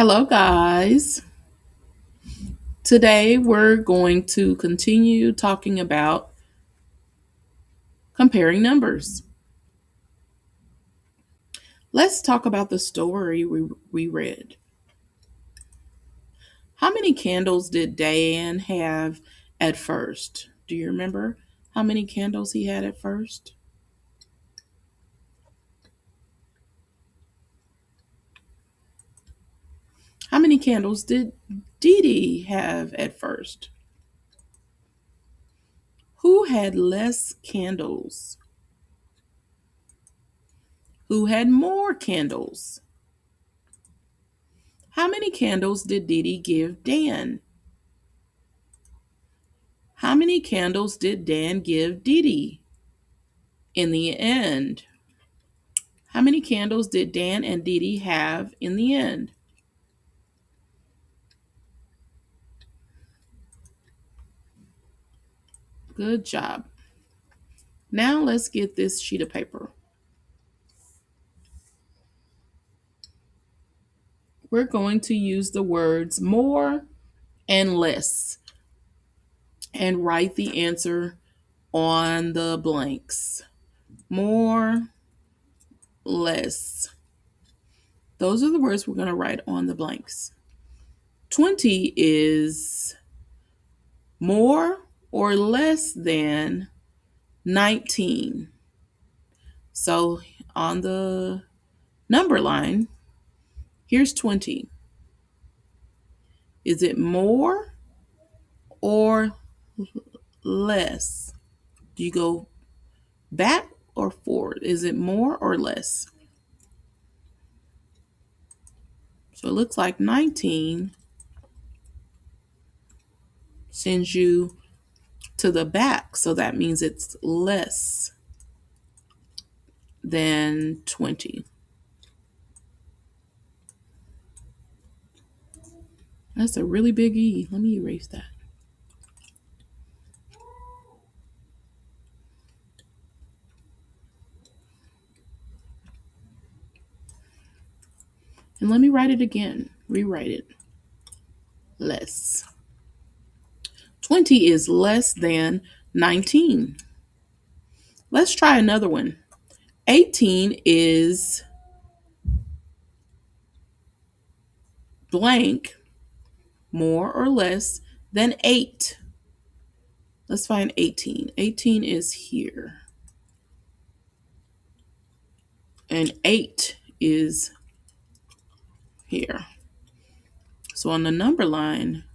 Hello, guys. Today we're going to continue talking about comparing numbers. Let's talk about the story we read. How many candles did Dan have at first? Do you remember how many candles he had at first? How many candles did Dee Dee have at first? Who had less candles? Who had more candles? How many candles did Dee Dee give Dan? How many candles did Dan give Dee Dee? In the end, how many candles did Dan and Dee Dee have in the end? Good job. Now let's get this sheet of paper. We're going to use the words more and less and write the answer on the blanks. More, less. Those are the words we're going to write on the blanks. 20 is more or less than 19. So on the number line, here's 20. Is it more or less? Do you go back or forward? Is it more or less? So it looks like 19 sends you to the back. So that means it's less than 20. That's a really big E. Let me erase that. And let me write it again. Rewrite it. Less. 20 is less than 19. Let's try another one. 18 is blank, more or less than 8. Let's find 18. 18 is here. And 8 is here. So on the number line,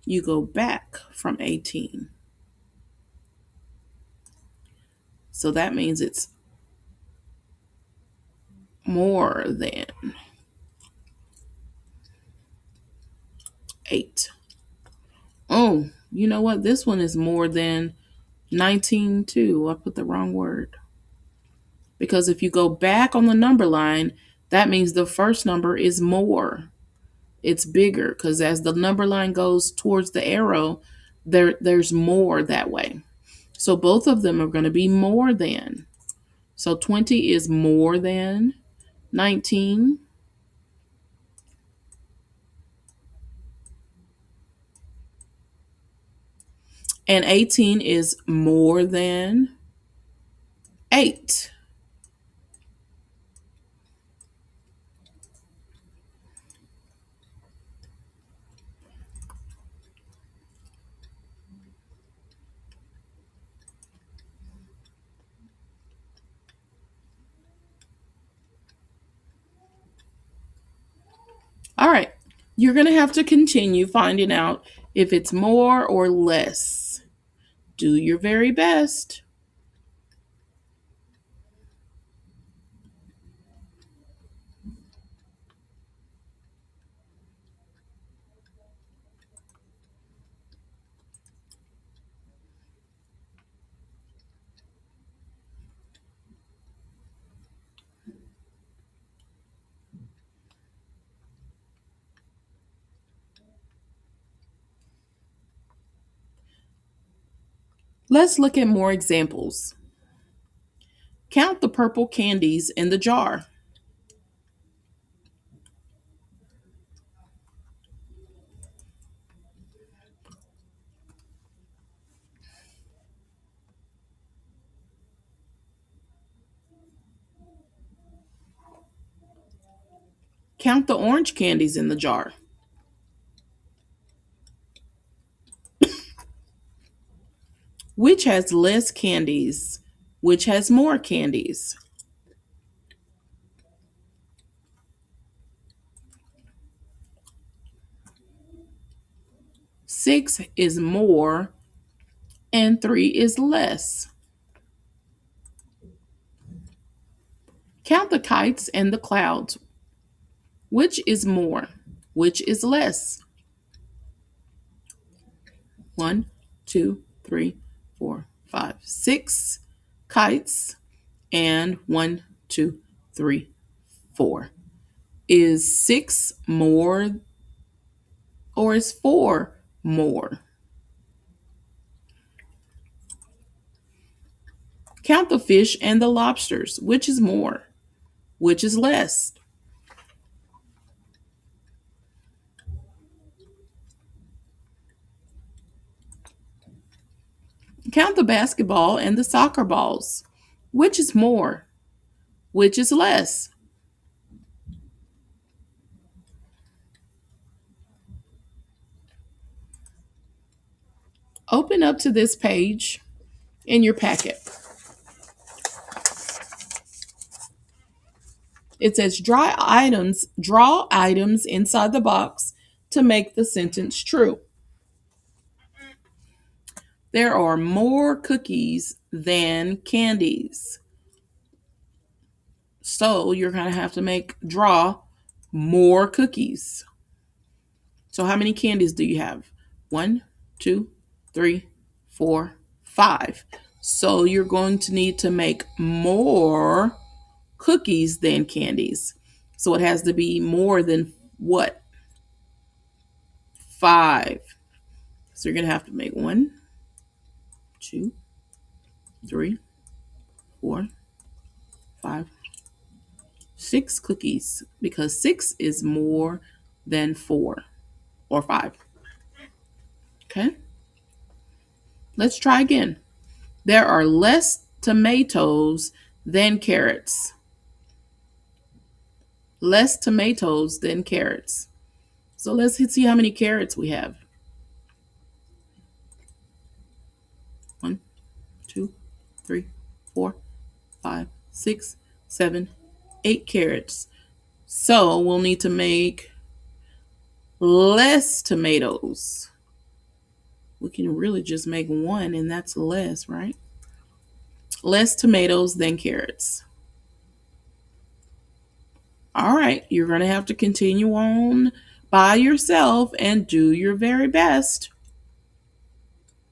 you go back from 18. So that means it's more than 8. Oh, you know what? This one is more than 19 too. I put the wrong word. Because if you go back on the number line, that means the first number is more. It's bigger because as the number line goes towards the arrow, there's more that way. So both of them are going to be more than. So 20 is more than 19. And 18 is more than 8. All right. You're going to have to continue finding out if it's more or less. Do your very best. Let's look at more examples. Count the purple candies in the jar. Count the orange candies in the jar. Which has less candies? Which has more candies? Six is more and three is less. Count the kites and the clouds. Which is more? Which is less? 1, 2, 3, 4, 5, 6 kites, and 1, 2, 3, 4. Is 6 more or is 4 more? Count the fish and the lobsters. Which is more? Which is less? Count the basketball and the soccer balls. Which is more? Which is less? Open up to this page in your packet. It says draw items inside the box to make the sentence true. There are more cookies than candies. So you're going to have to draw more cookies. So how many candies do you have? 1, 2, 3, 4, 5. So you're going to need to make more cookies than candies. So it has to be more than what? 5. So you're going to have to make 1, 2, 3, 4, 5, 6 cookies because 6 is more than 4 or 5. Okay? Let's try again. There are less tomatoes than carrots. Less tomatoes than carrots. So let's see how many carrots we have. 1, 2, 3, 4, 5, 6, 7, 8 carrots. So we'll need to make less tomatoes. We can really just make 1 and that's less, right? Less tomatoes than carrots. All right, you're going to have to continue on by yourself and do your very best.